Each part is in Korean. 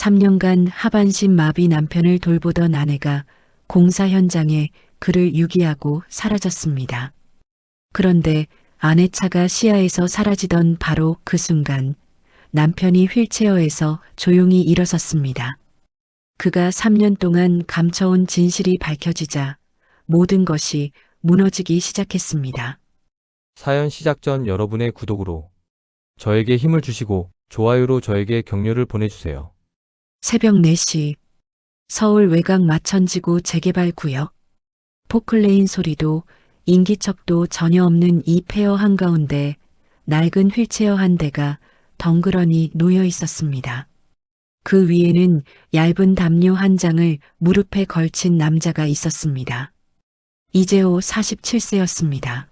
3년간 하반신 마비 남편을 돌보던 아내가 공사 현장에 그를 유기하고 사라졌습니다. 그런데 아내 차가 시야에서 사라지던 바로 그 순간 남편이 휠체어에서 조용히 일어섰습니다. 그가 3년 동안 감춰온 진실이 밝혀지자 모든 것이 무너지기 시작했습니다. 사연 시작 전 여러분의 구독으로 저에게 힘을 주시고 좋아요로 저에게 격려를 보내주세요. 새벽 4시 서울 외곽 마천지구 재개발 구역. 포클레인 소리도 인기척도 전혀 없는 이 폐허 한가운데 낡은 휠체어 한 대가 덩그러니 놓여 있었습니다. 그 위에는 얇은 담요 한 장을 무릎에 걸친 남자가 있었습니다. 이재호 47세였습니다.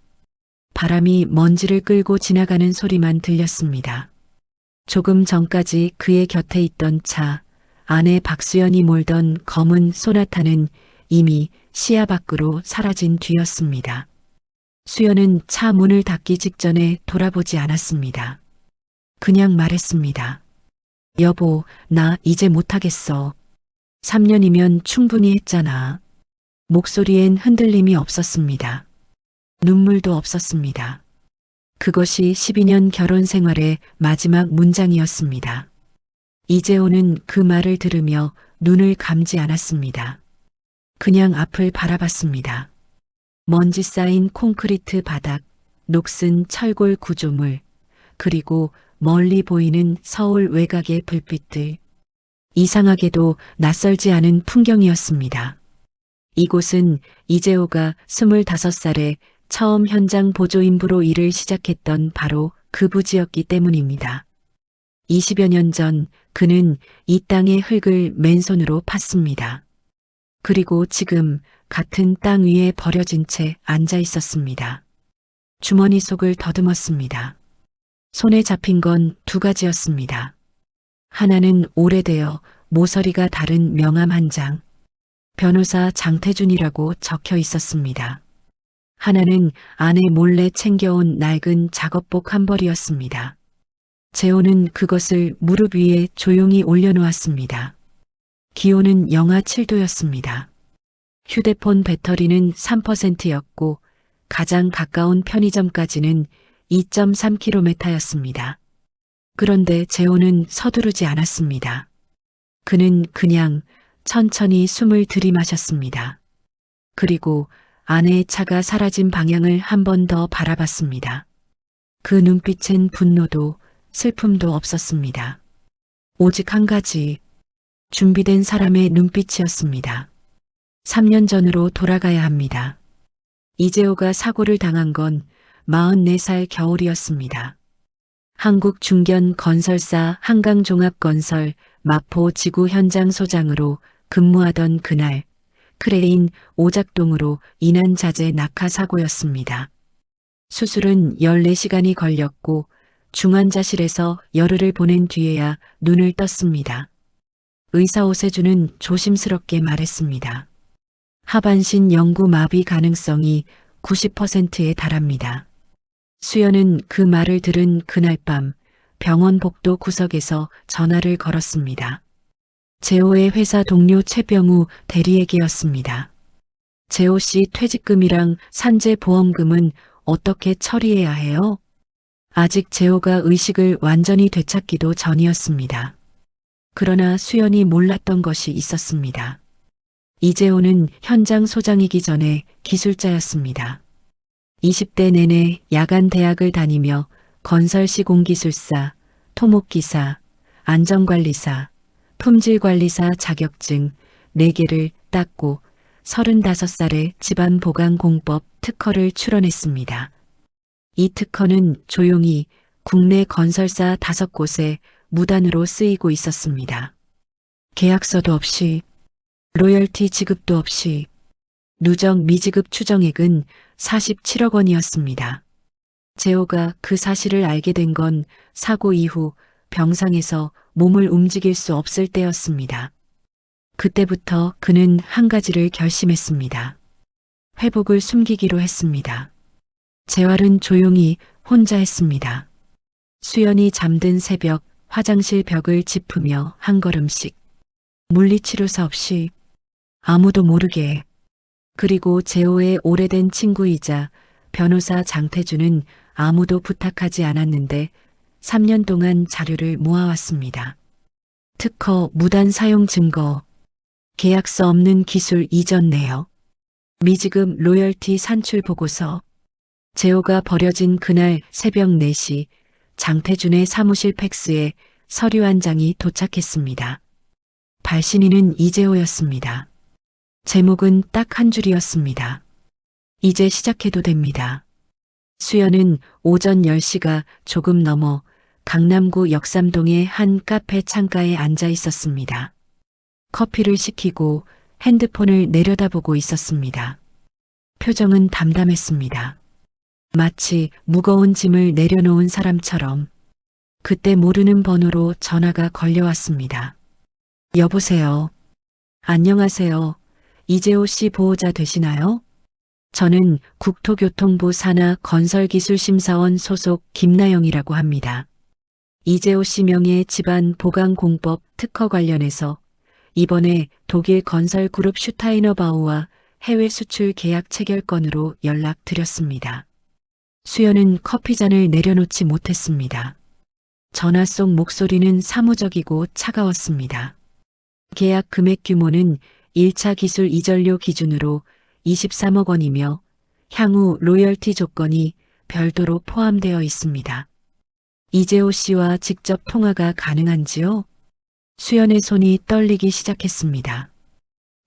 바람이 먼지를 끌고 지나가는 소리만 들렸습니다. 조금 전까지 그의 곁에 있던 차, 아내 박수연이 몰던 검은 소나타는 이미 시야 밖으로 사라진 뒤였습니다. 수연은 차 문을 닫기 직전에 돌아보지 않았습니다. 그냥 말했습니다. 여보, 나 이제 못하겠어. 3년이면 충분히 했잖아. 목소리엔 흔들림이 없었습니다. 눈물도 없었습니다. 그것이 12년 결혼 생활의 마지막 문장이었습니다. 이재호는 그 말을 들으며 눈을 감지 않았습니다. 그냥 앞을 바라봤습니다. 먼지 쌓인 콘크리트 바닥, 녹슨 철골 구조물, 그리고 멀리 보이는 서울 외곽의 불빛들. 이상하게도 낯설지 않은 풍경이었습니다. 이곳은 이재호가 25살에 처음 현장 보조인부로 일을 시작했던 바로 그 부지였기 때문입니다. 20여 년 전 그는 이 땅의 흙을 맨손으로 팠습니다. 그리고 지금 같은 땅 위에 버려진 채 앉아 있었습니다. 주머니 속을 더듬었습니다. 손에 잡힌 건 2가지였습니다. 하나는 오래되어 모서리가 다른 명함 한 장, 변호사 장태준이라고 적혀 있었습니다. 하나는 아내 몰래 챙겨온 낡은 작업복 한 벌이었습니다. 재호는 그것을 무릎 위에 조용히 올려놓았습니다. 기온은 영하 7도였습니다. 휴대폰 배터리는 3%였고 가장 가까운 편의점까지는 2.3km였습니다. 그런데 재호는 서두르지 않았습니다. 그는 그냥 천천히 숨을 들이마셨습니다. 그리고 아내의 차가 사라진 방향을 한 번 더 바라봤습니다. 그 눈빛엔 분노도 슬픔도 없었습니다. 오직 한 가지, 준비된 사람의 눈빛이었습니다. 3년 전으로 돌아가야 합니다. 이재호가 사고를 당한 건 44살 겨울이었습니다. 한국중견건설사 한강종합건설 마포지구 현장 소장으로 근무하던 그날, 크레인 오작동으로 인한 자재 낙하 사고였습니다. 수술은 14시간이 걸렸고 중환자실에서 열흘을 보낸 뒤에야 눈을 떴습니다. 의사 오세준은 조심스럽게 말했습니다. 하반신 영구 마비 가능성이 90%에 달합니다. 수연은 그 말을 들은 그날 밤 병원 복도 구석에서 전화를 걸었습니다. 재호의 회사 동료 최병우 대리에게였습니다. 재호 씨 퇴직금이랑 산재보험금은 어떻게 처리해야 해요? 아직 재호가 의식을 완전히 되찾기도 전이었습니다. 그러나 수연이 몰랐던 것이 있었습니다. 이재호는 현장 소장이기 전에 기술자였습니다. 20대 내내 야간 대학을 다니며 건설시공기술사, 토목기사, 안전관리사, 품질관리사 자격증 4개를 땄고 35살에 집안보강공법 특허를 출원했습니다. 이 특허는 조용히 국내 건설사 5곳에 무단으로 쓰이고 있었습니다. 계약서도 없이, 로열티 지급도 없이, 누적 미지급 추정액은 47억 원이었습니다. 재호가 그 사실을 알게 된 건 사고 이후 병상에서 몸을 움직일 수 없을 때였습니다. 그때부터 그는 한 가지를 결심했습니다. 회복을 숨기기로 했습니다. 재활은 조용히 혼자 했습니다. 수연이 잠든 새벽 화장실 벽을 짚으며 한 걸음씩 물리치료사 없이 아무도 모르게. 그리고 재호의 오래된 친구이자 변호사 장태주는 아무도 부탁하지 않았는데 3년 동안 자료를 모아왔습니다. 특허 무단 사용 증거, 계약서 없는 기술 이전 내역, 미지급 로열티 산출 보고서. 재호가 버려진 그날 새벽 4시 장태준의 사무실 팩스에 서류 한 장이 도착했습니다. 발신인은 이재호였습니다. 제목은 딱 한 줄이었습니다. 이제 시작해도 됩니다. 수연은 오전 10시가 조금 넘어 강남구 역삼동의 한 카페 창가에 앉아 있었습니다. 커피를 시키고 핸드폰을 내려다보고 있었습니다. 표정은 담담했습니다. 마치 무거운 짐을 내려놓은 사람처럼. 그때 모르는 번호로 전화가 걸려왔습니다. 여보세요. 안녕하세요. 이재호 씨 보호자 되시나요? 저는 국토교통부 산하 건설기술심사원 소속 김나영이라고 합니다. 이재호 씨 명의 집안 보강공법 특허 관련해서 이번에 독일 건설그룹 슈타이너바우와 해외 수출 계약 체결건으로 연락드렸습니다. 수연은 커피잔을 내려놓지 못했습니다. 전화 속 목소리는 사무적이고 차가웠습니다. 계약 금액 규모는 1차 기술 이전료 기준으로 23억 원이며 향후 로열티 조건이 별도로 포함되어 있습니다. 이재호 씨와 직접 통화가 가능한지요? 수연의 손이 떨리기 시작했습니다.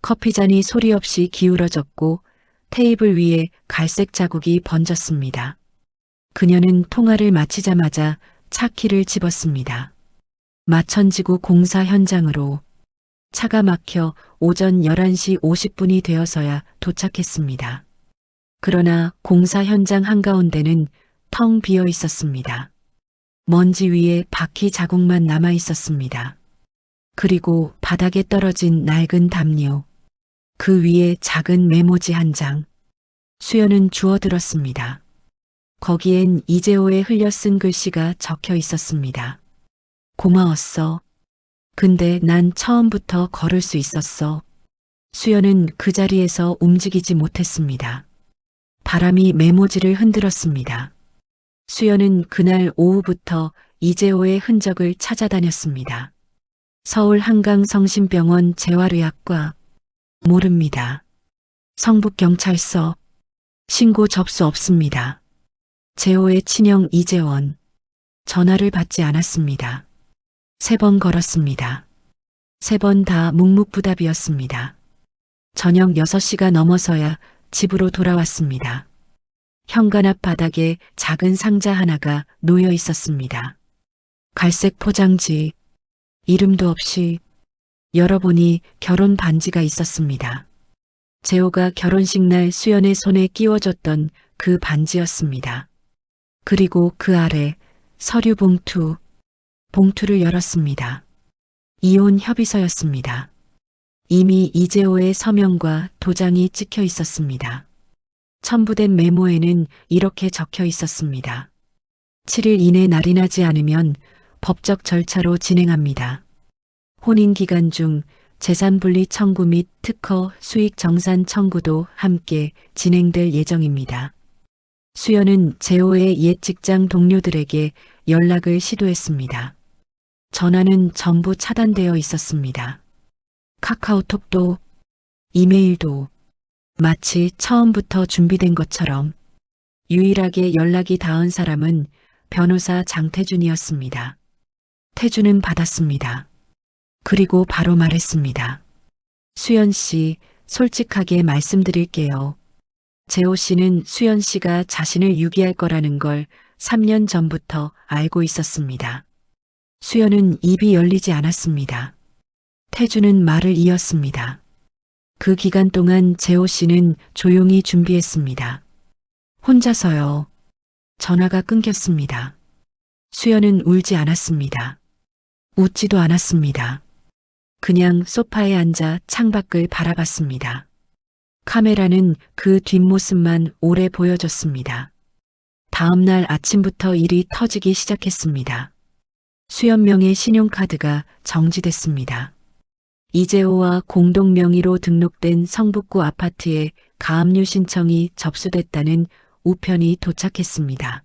커피잔이 소리 없이 기울어졌고 테이블 위에 갈색 자국이 번졌습니다. 그녀는 통화를 마치자마자 차키를 집었습니다. 마천지구 공사 현장으로. 차가 막혀 오전 11시 50분이 되어서야 도착했습니다. 그러나 공사 현장 한가운데는 텅 비어 있었습니다. 먼지 위에 바퀴 자국만 남아 있었습니다. 그리고 바닥에 떨어진 낡은 담요. 그 위에 작은 메모지 한 장. 수연은 주워들었습니다. 거기엔 이재호의 흘려 쓴 글씨가 적혀 있었습니다. 고마웠어. 근데 난 처음부터 걸을 수 있었어. 수연은 그 자리에서 움직이지 못했습니다. 바람이 메모지를 흔들었습니다. 수연은 그날 오후부터 이재호의 흔적을 찾아다녔습니다. 서울 한강성심병원 재활의학과. 모릅니다. 성북경찰서. 신고 접수 없습니다. 재호의 친형 이재원. 전화를 받지 않았습니다. 3번 걸었습니다. 3번 다 묵묵부답이었습니다. 저녁 6시가 넘어서야 집으로 돌아왔습니다. 현관 앞 바닥에 작은 상자 하나가 놓여 있었습니다. 갈색 포장지, 이름도 없이. 열어보니 결혼 반지가 있었습니다. 재호가 결혼식 날 수연의 손에 끼워줬던 그 반지였습니다. 그리고 그 아래 서류 봉투. 봉투를 열었습니다. 이혼 협의서였습니다. 이미 이재호의 서명과 도장이 찍혀 있었습니다. 첨부된 메모에는 이렇게 적혀 있었습니다. 7일 이내 날이 나지 않으면 법적 절차로 진행합니다. 혼인 기간 중 재산분리 청구 및 특허 수익 정산 청구도 함께 진행될 예정입니다. 수연은 재호의 옛 직장 동료들에게 연락을 시도했습니다. 전화는 전부 차단되어 있었습니다. 카카오톡도, 이메일도. 마치 처음부터 준비된 것처럼. 유일하게 연락이 닿은 사람은 변호사 장태준이었습니다. 태준은 받았습니다. 그리고 바로 말했습니다. 수연 씨, 솔직하게 말씀드릴게요. 재호 씨는 수연 씨가 자신을 유기할 거라는 걸 3년 전부터 알고 있었습니다. 수연은 입이 열리지 않았습니다. 태준은 말을 이었습니다. 그 기간 동안 재호 씨는 조용히 준비했습니다. 혼자서요. 전화가 끊겼습니다. 수연은 울지 않았습니다. 웃지도 않았습니다. 그냥 소파에 앉아 창밖을 바라봤습니다. 카메라는 그 뒷모습만 오래 보여줬습니다. 다음 날 아침부터 일이 터지기 시작했습니다. 수연명의 신용카드가 정지됐습니다. 이재호와 공동 명의로 등록된 성북구 아파트에 가압류 신청이 접수됐다는 우편이 도착했습니다.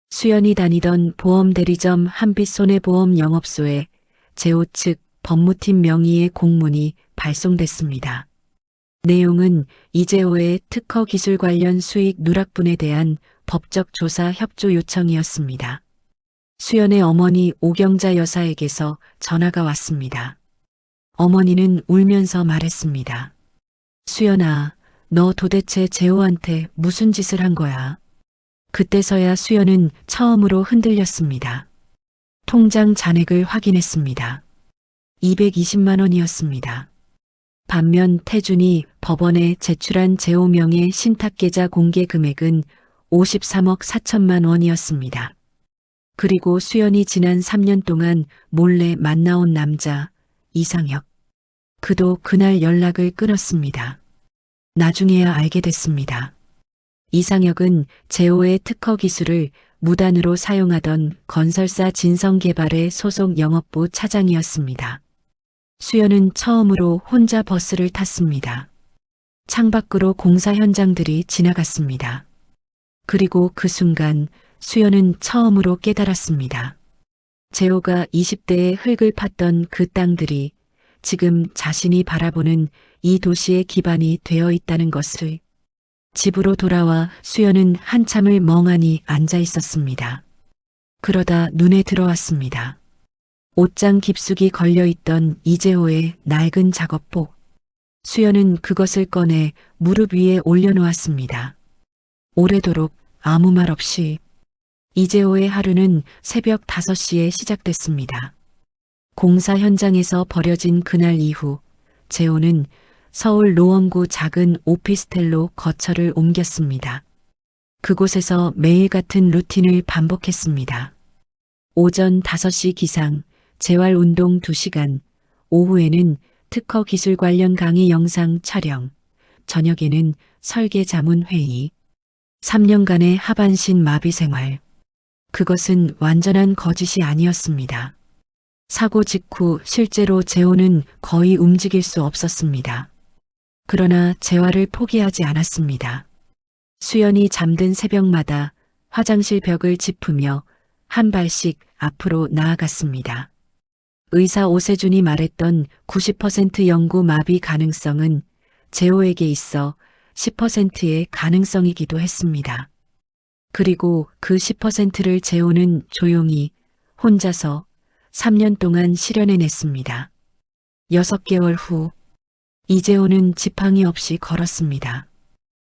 수연이 다니던 보험대리점 한빛손해보험 영업소에 재호 측 법무팀 명의의 공문이 발송됐습니다. 내용은 이재호의 특허 기술 관련 수익 누락분에 대한 법적 조사 협조 요청이었습니다. 수연의 어머니 오경자 여사에게서 전화가 왔습니다. 어머니는 울면서 말했습니다. 수연아, 너 도대체 재호한테 무슨 짓을 한 거야? 그때서야 수연은 처음으로 흔들렸습니다. 통장 잔액을 확인했습니다. 220만 원이었습니다. 반면 태준이 법원에 제출한 재호명의 신탁계좌 공개 금액은 53억 4천만 원이었습니다. 그리고 수연이 지난 3년 동안 몰래 만나온 남자 이상혁. 그도 그날 연락을 끊었습니다. 나중에야 알게 됐습니다. 이상혁은 재호의 특허 기술을 무단으로 사용하던 건설사 진성개발의 소속 영업부 차장이었습니다. 수연은 처음으로 혼자 버스를 탔습니다. 창밖으로 공사 현장들이 지나갔습니다. 그리고 그 순간 수연은 처음으로 깨달았습니다. 재호가 20대에 흙을 팠던 그 땅들이 지금 자신이 바라보는 이 도시의 기반이 되어 있다는 것을. 집으로 돌아와 수연은 한참을 멍하니 앉아 있었습니다. 그러다 눈에 들어왔습니다. 옷장 깊숙이 걸려있던 이재호의 낡은 작업복. 수연은 그것을 꺼내 무릎 위에 올려놓았습니다. 오래도록 아무 말 없이. 이재호의 하루는 새벽 5시에 시작됐습니다. 공사 현장에서 버려진 그날 이후 재호는 서울 노원구 작은 오피스텔로 거처를 옮겼습니다. 그곳에서 매일 같은 루틴을 반복했습니다. 오전 5시 기상, 재활운동 2시간, 오후에는 특허 기술 관련 강의 영상 촬영, 저녁에는 설계 자문 회의. 3년간의 하반신 마비 생활. 그것은 완전한 거짓이 아니었습니다. 사고 직후 실제로 재호는 거의 움직일 수 없었습니다. 그러나 재활을 포기하지 않았습니다. 수연이 잠든 새벽마다 화장실 벽을 짚으며 한 발씩 앞으로 나아갔습니다. 의사 오세준이 말했던 90% 영구 마비 가능성은 재호에게 있어 10%의 가능성이기도 했습니다. 그리고 그 10%를 재호는 조용히 혼자서 3년 동안 실현해냈습니다. 6개월 후 이재호는 지팡이 없이 걸었습니다.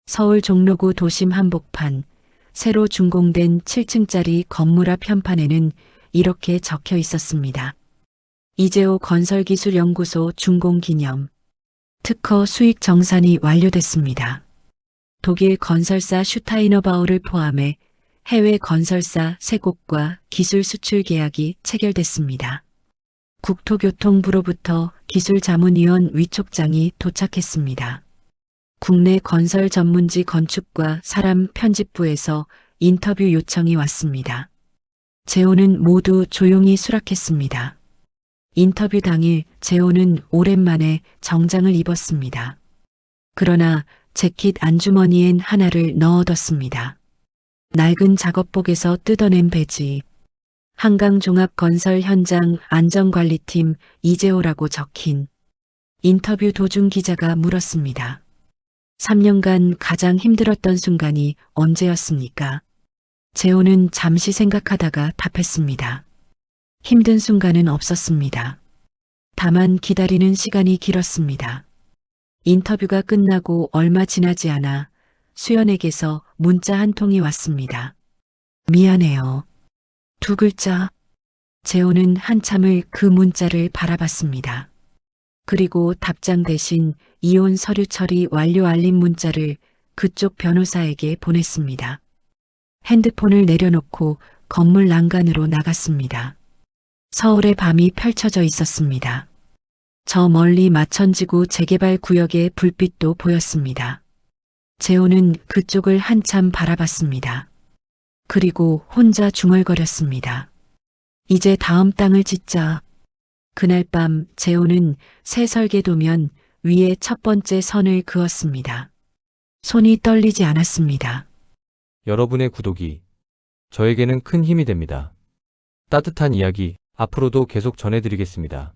서울 종로구 도심 한복판 새로 준공된 7층짜리 건물 앞 현판에는 이렇게 적혀 있었습니다. 이재호 건설기술연구소 준공기념. 특허 수익 정산이 완료됐습니다. 독일 건설사 슈타이너바우를 포함해 해외 건설사 3곳과 기술 수출 계약이 체결됐습니다. 국토교통부로부터 기술자문위원 위촉장이 도착했습니다. 국내 건설 전문지 건축과 사람 편집부에서 인터뷰 요청이 왔습니다. 재호는 모두 조용히 수락했습니다. 인터뷰 당일 재호는 오랜만에 정장을 입었습니다. 그러나 재킷 안주머니엔 하나를 넣어뒀습니다. 낡은 작업복에서 뜯어낸 배지. 한강종합건설 현장 안전관리팀 이재호라고 적힌. 인터뷰 도중 기자가 물었습니다. 3년간 가장 힘들었던 순간이 언제였습니까? 재호는 잠시 생각하다가 답했습니다. 힘든 순간은 없었습니다. 다만 기다리는 시간이 길었습니다. 인터뷰가 끝나고 얼마 지나지 않아 수연에게서 문자 한 통이 왔습니다. 미안해요. 2글자. 재호는 한참을 그 문자를 바라봤습니다. 그리고 답장 대신 이혼 서류 처리 완료 알림 문자를 그쪽 변호사에게 보냈습니다. 핸드폰을 내려놓고 건물 난간으로 나갔습니다. 서울의 밤이 펼쳐져 있었습니다. 저 멀리 마천지구 재개발 구역의 불빛도 보였습니다. 재호는 그쪽을 한참 바라봤습니다. 그리고 혼자 중얼거렸습니다. 이제 다음 땅을 짓자. 그날 밤 재호는 새 설계도면 위에 첫 번째 선을 그었습니다. 손이 떨리지 않았습니다. 여러분의 구독이 저에게는 큰 힘이 됩니다. 따뜻한 이야기 앞으로도 계속 전해드리겠습니다.